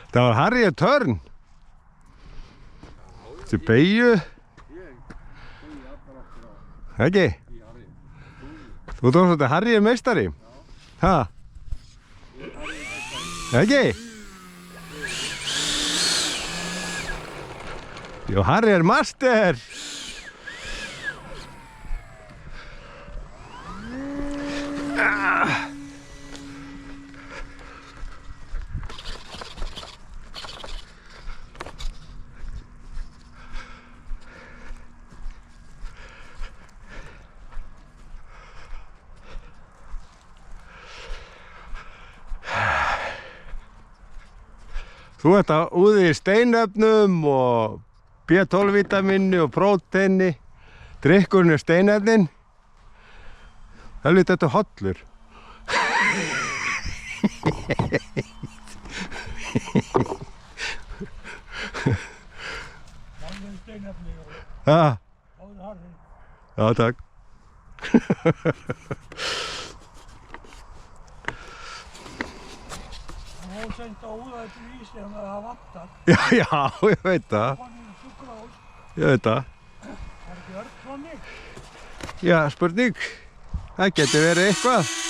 Það var Harriet Törn. Þetta beigju. Ekki? Þú tókst þetta Harriet meistari? Ha? Ekki? Jú, Harriet master. Þú ert að úði í steinefnum og B12-vítamini og próteini. Drykkurinn er steinefnin. Helviti þetta hollur. Ja. Ja, takk. Hún seint að úða þetta í sig en það vantar. Já, ég veit það. Ég veit það. Það er ekki örn þannig. Já, spurning. Það getur verið eitthvað.